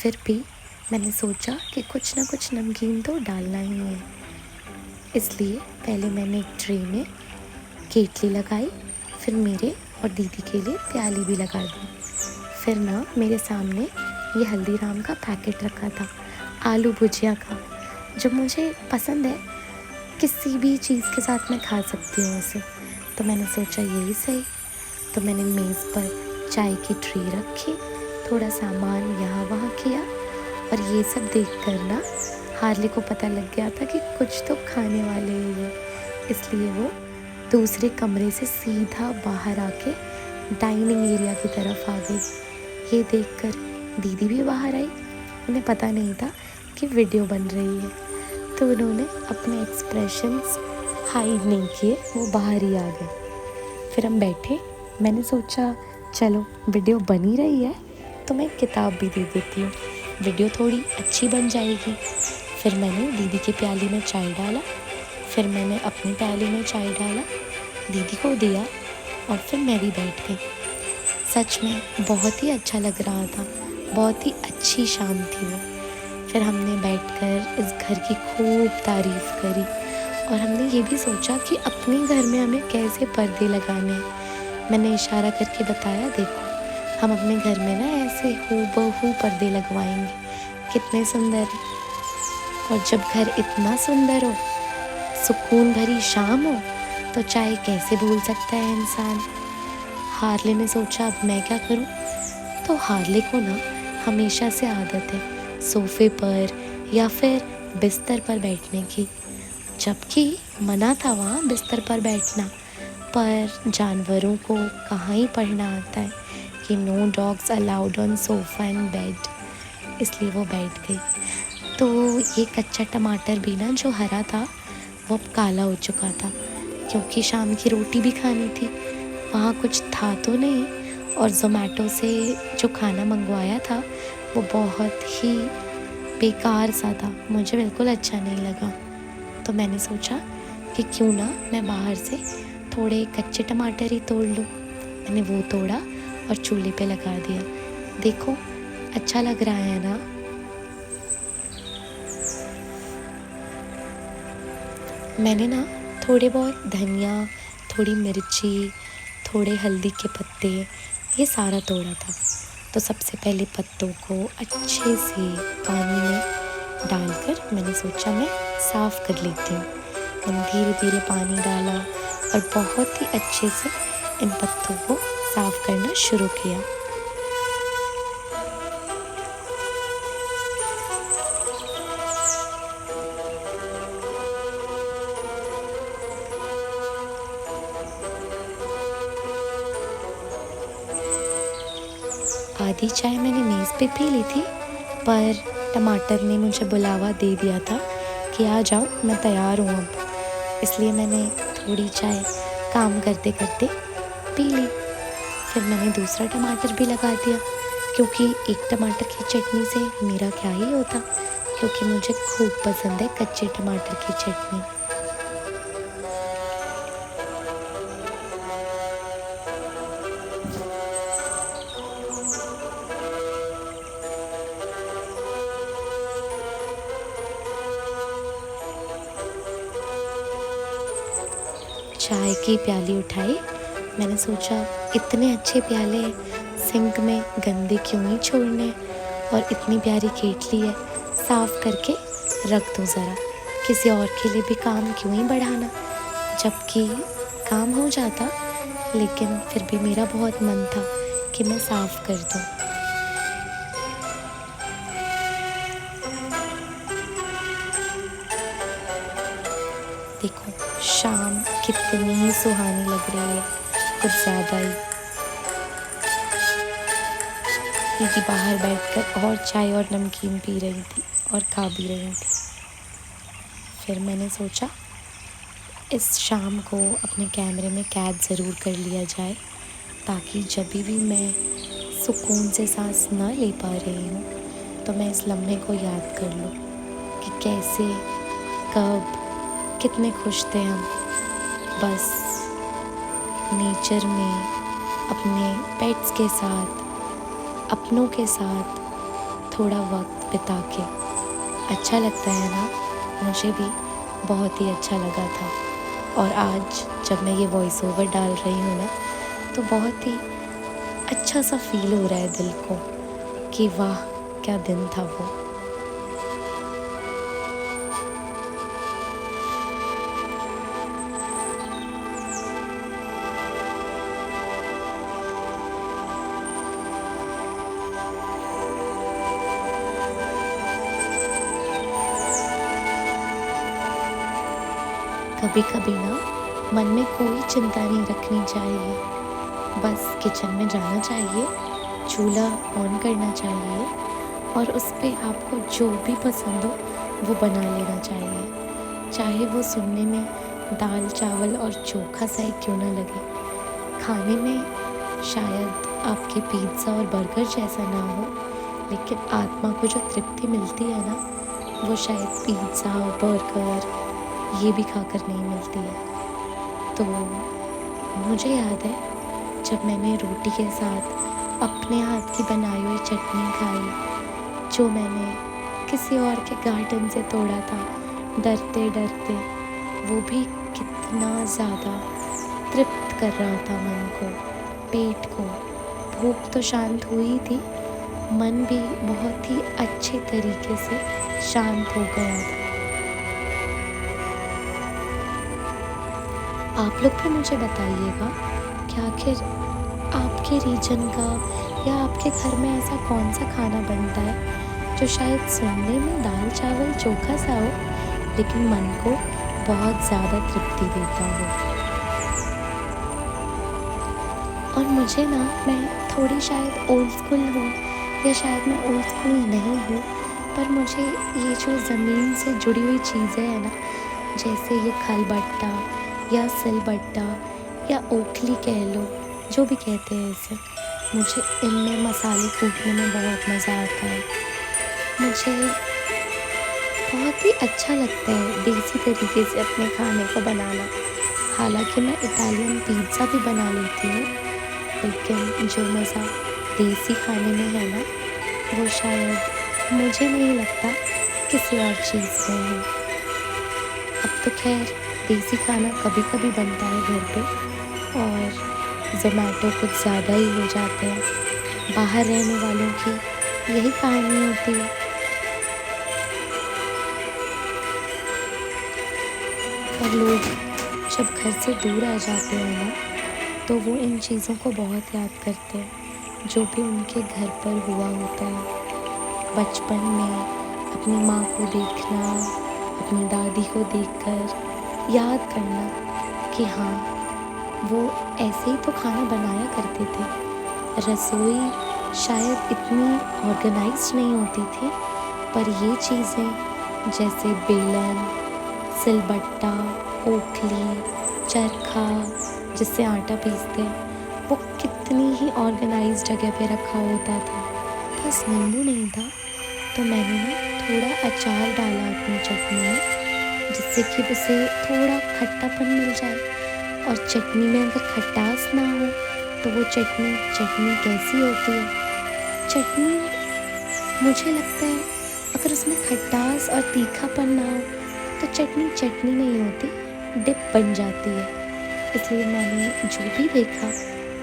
फिर भी मैंने सोचा कि कुछ ना कुछ नमकीन तो डालना ही है। इसलिए पहले मैंने एक ट्रे में केतली लगाई, फिर मेरे और दीदी के लिए प्याली भी लगा दी। फिर ना मेरे सामने ये हल्दीराम का पैकेट रखा था, आलू भुजिया का, जो मुझे पसंद है। किसी भी चीज़ के साथ मैं खा सकती हूँ उसे। तो मैंने सोचा यही सही। तो मैंने मेज़ पर चाय की ट्रे रखी, थोड़ा सामान यहाँ वहाँ किया, और ये सब देख कर ना हार्ले को पता लग गया था कि कुछ तो खाने वाले हैं ये। इसलिए वो दूसरे कमरे से सीधा बाहर आके डाइनिंग एरिया की तरफ आ गई। ये देखकर दीदी भी बाहर आई। उन्हें पता नहीं था कि वीडियो बन रही है, तो उन्होंने अपने एक्सप्रेशंस हाइड नहीं किए, वो बाहर ही आ गए। फिर हम बैठे। मैंने सोचा चलो वीडियो बनी रही है तो मैं किताब भी दे देती हूँ, वीडियो थोड़ी अच्छी बन जाएगी। फिर मैंने दीदी की प्याली में चाय डाला, फिर मैंने अपनी प्याली में चाय डाला, दीदी को दिया, और फिर मैं भी बैठ गई। सच में बहुत ही अच्छा लग रहा था, बहुत ही अच्छी शाम थी वो। फिर हमने बैठकर इस घर की खूब तारीफ़ करी, और हमने ये भी सोचा कि अपने घर में हमें कैसे पर्दे लगाने हैं। मैंने इशारा करके बताया, देखो हम अपने घर में ना ऐसे हूबहू पर्दे लगवाएंगे, कितने सुंदर। और जब घर इतना सुंदर हो, सुकून भरी शाम हो, तो चाहे कैसे भूल सकता है इंसान। हार्ले ने सोचा अब मैं क्या करूं। तो हार्ले को ना हमेशा से आदत है सोफे पर या फिर बिस्तर पर बैठने की, जबकि मना था वहाँ बिस्तर पर बैठना। पर जानवरों को कहाँ ही पढ़ना आता है कि no dogs allowed on sofa and bed. इसलिए वो बैठ गई। तो ये कच्चा टमाटर भी ना जो हरा था वो अब काला हो चुका था, क्योंकि शाम की रोटी भी खानी थी। वहाँ कुछ था तो नहीं, और ज़ोमैटो से जो खाना मंगवाया था वो बहुत ही बेकार सा था, मुझे बिल्कुल अच्छा नहीं लगा। तो मैंने सोचा कि क्यों ना मैं बाहर से थोड़े कच्चे टमाटर ही तोड़ लूँ। मैंने वो तोड़ा और चूल्हे पे लगा दिया। देखो अच्छा लग रहा है ना। मैंने ना थोड़े बहुत धनिया, थोड़ी मिर्ची, थोड़े हल्दी के पत्ते, ये सारा तोड़ा था। तो सबसे पहले पत्तों को अच्छे से पानी में डालकर मैंने सोचा मैं साफ़ कर लेती हूँ। मैंने धीरे धीरे पानी डाला और बहुत ही अच्छे से इन पत्तों को साफ़ करना शुरू किया। आधी चाय मैंने मेज़ पे पी ली थी, पर टमाटर ने मुझे बुलावा दे दिया था कि आ जाओ मैं तैयार हूँ अब। इसलिए मैंने थोड़ी चाय काम करते करते पी ली। फिर मैंने दूसरा टमाटर भी लगा दिया, क्योंकि एक टमाटर की चटनी से मेरा क्या ही होता, क्योंकि मुझे खूब पसंद है कच्चे टमाटर की चटनी। चाय की प्याली उठाई। मैंने सोचा इतने अच्छे प्याले सिंक में गंदे क्यों ही छोड़ने, और इतनी प्यारी केतली है, साफ़ करके रख दूँ ज़रा, किसी और के लिए भी काम क्यों ही बढ़ाना, जबकि काम हो जाता। लेकिन फिर भी मेरा बहुत मन था कि मैं साफ़ कर दूँ। देखो शाम कितनी सुहानी लग रही है, कुछ ज़्यादा ही। दीदी बाहर बैठकर और चाय और नमकीन पी रही थी और खा भी रही थी। फिर मैंने सोचा इस शाम को अपने कैमरे में कैद ज़रूर कर लिया जाए, ताकि जब भी मैं सुकून से सांस ना ले पा रही हूँ तो मैं इस लम्हे को याद कर लूँ कि कैसे, कब, कितने खुश थे हम, बस नेचर में, अपने पेट्स के साथ, अपनों के साथ थोड़ा वक्त बिता के। अच्छा लगता है ना? मुझे भी बहुत ही अच्छा लगा था। और आज जब मैं ये वॉइस ओवर डाल रही हूँ ना, तो बहुत ही अच्छा सा फील हो रहा है दिल को कि वाह क्या दिन था वो। कभी कभी ना मन में कोई चिंता नहीं रखनी चाहिए, बस किचन में जाना चाहिए, चूल्हा ऑन करना चाहिए और उस पे आपको जो भी पसंद हो वो बना लेना चाहिए। चाहे वो सुनने में दाल चावल और चोखा सा ही क्यों ना लगे, खाने में शायद आपके पिज़्ज़ा और बर्गर जैसा ना हो, लेकिन आत्मा को जो तृप्ति मिलती है ना, वो शायद पिज़्ज़ा बर्गर ये भी खाकर नहीं मिलती है। तो मुझे याद है जब मैंने रोटी के साथ अपने हाथ की बनाई हुई चटनी खाई, जो मैंने किसी और के गार्डन से तोड़ा था डरते डरते, वो भी कितना ज़्यादा तृप्त कर रहा था मन को, पेट को। भूख तो शांत हुई थी, मन भी बहुत ही अच्छे तरीके से शांत हो गया था। आप लोग भी मुझे बताइएगा कि आखिर आपके रीजन का या आपके घर में ऐसा कौन सा खाना बनता है जो शायद सुनने में दाल चावल चोखा सा हो, लेकिन मन को बहुत ज़्यादा तृप्ति देता हो। और मुझे ना, मैं थोड़ी शायद ओल्ड स्कूल हूँ या शायद मैं ओल्ड स्कूल नहीं हूँ, पर मुझे ये जो ज़मीन से जुड़ी हुई चीज़ें हैं ना, जैसे ये खलबट्टा या सिलबट्टा या ओखली कह लो, जो भी कहते हैं इसे, मुझे इनमें मसाले कूटने में बहुत मज़ा आता है। मुझे बहुत ही अच्छा लगता है देसी तरीके से अपने खाने को बनाना। हालांकि मैं इटालियन पिज़्ज़ा भी बना लेती हूँ, लेकिन जो मज़ा देसी खाने में है ना, वो शायद मुझे नहीं लगता किसी और चीज़ में है। अब तो खैर देसी खाना कभी कभी बनता है घर पे, और ज़ोमैटो कुछ ज़्यादा ही हो जाते हैं। बाहर रहने वालों की यही कहानी होती है। और लोग जब घर से दूर आ जाते हैं ना, तो वो इन चीज़ों को बहुत याद करते हैं जो भी उनके घर पर हुआ होता है। बचपन में अपनी माँ को देखना, अपनी दादी को देखकर याद करना कि हाँ, वो ऐसे ही तो खाना बनाया करते थे। रसोई शायद इतनी ऑर्गेनाइज्ड नहीं होती थी, पर ये चीज़ें जैसे बेलन, सिलबट्टा, ओखली, चरखा जिससे आटा पीसते, वो कितनी ही ऑर्गेनाइज्ड जगह पे रखा होता था। बस नींबू नहीं था, तो मैंने ना थोड़ा अचार डाला अपनी चटनी में, जिससे कि उसे थोड़ा खट्टापन मिल जाए। और चटनी में अगर खटास ना हो तो वो चटनी कैसी होती है? चटनी, मुझे लगता है अगर उसमें खटास और तीखापन ना हो तो चटनी नहीं होती, डिप बन जाती है। इसलिए मैंने जो भी देखा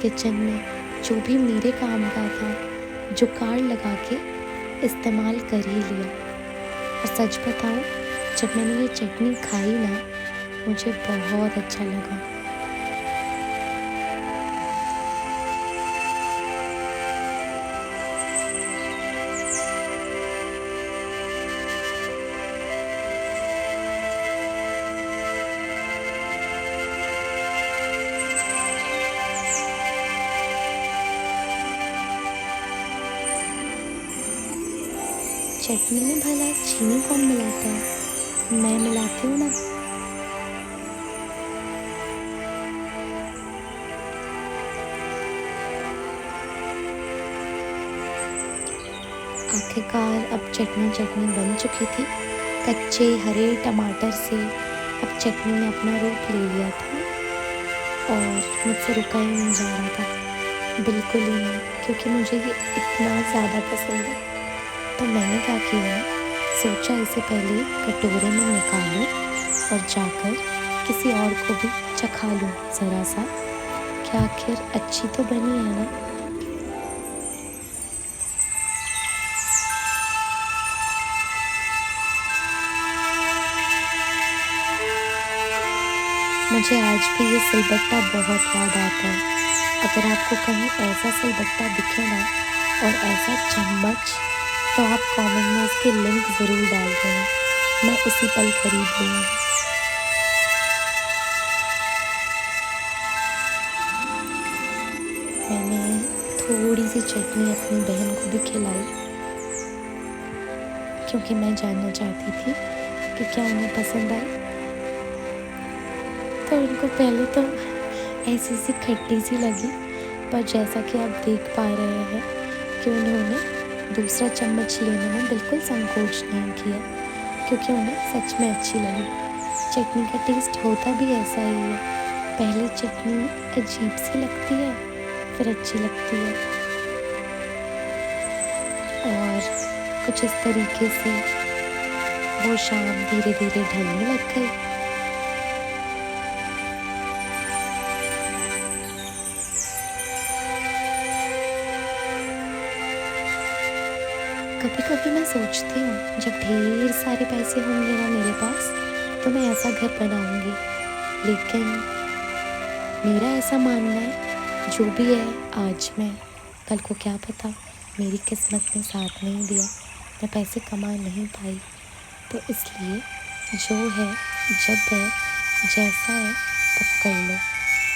किचन में, जो भी मेरे काम का था, जुगाड़ लगा के इस्तेमाल कर ही लिया। और सच बताऊँ, जब मैंने ये चटनी खाई ना, मुझे बहुत अच्छा लगा। चटनी में भला चीनी कौन मिलाता है? मैं मिलाती हूँ ना। आखिरकार अब चटनी बन चुकी थी। कच्चे हरे टमाटर से अब चटनी ने अपना रूप ले लिया था और मुझसे रुका ही नहीं जा रहा था, बिल्कुल ही नहीं, क्योंकि मुझे ये इतना ज़्यादा पसंद है। तो मैंने क्या किया, सोचा इसे पहले कटोरे में निकालूं और जाकर किसी और को भी चखा लूं ज़रा सा, कि आखिर अच्छी तो बनी है ना। मुझे आज भी ये सिलबट्टा बहुत याद आता है। अगर आपको कहीं ऐसा सिलबट्टा दिखे ना और ऐसा चम्मच, तो आप कमेंट में उसके लिंक ज़रूर डाल देना, मैं उसी पल खरीद लूँगी। मैंने थोड़ी सी चटनी अपनी बहन को भी खिलाई, क्योंकि मैं जानना चाहती थी कि क्या उन्हें पसंद आए। तो उनको पहले तो ऐसी सी खट्टी सी लगी, पर जैसा कि आप देख पा रहे हैं कि उन्होंने दूसरा चम्मच लेने में बिल्कुल संकोच नहीं किया, क्योंकि उन्हें सच में अच्छी लगी। चटनी का टेस्ट होता भी ऐसा ही है, पहले चटनी अजीब सी लगती है, फिर अच्छी लगती है, और कुछ इस तरीके से वो शाम धीरे धीरे ढलने लग गई। कभी कभी मैं सोचती हूँ, जब ढेर सारे पैसे होंगे ना मेरे पास, तो मैं ऐसा घर बनाऊंगी। लेकिन मेरा ऐसा मानना है, जो भी है आज मैं, कल को क्या पता मेरी किस्मत ने साथ नहीं दिया, मैं पैसे कमा नहीं पाई। तो इसलिए जो है, जब है, जैसा है तब कर लो।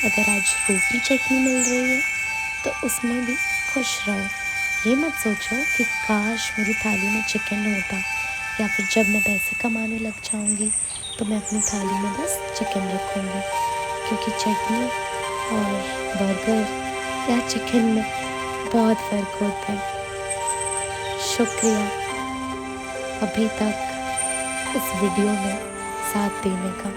अगर आज रोटी चटनी मिल रही है तो उसमें भी खुश रहो। ये मत सोचो कि काश मेरी थाली में चिकन होता, या फिर जब मैं पैसे कमाने लग जाऊंगी तो मैं अपनी थाली में बस चिकन रखूंगी, क्योंकि चटनी और बर्गर या चिकन में बहुत फ़र्क होता है। शुक्रिया अभी तक इस वीडियो में साथ देने का।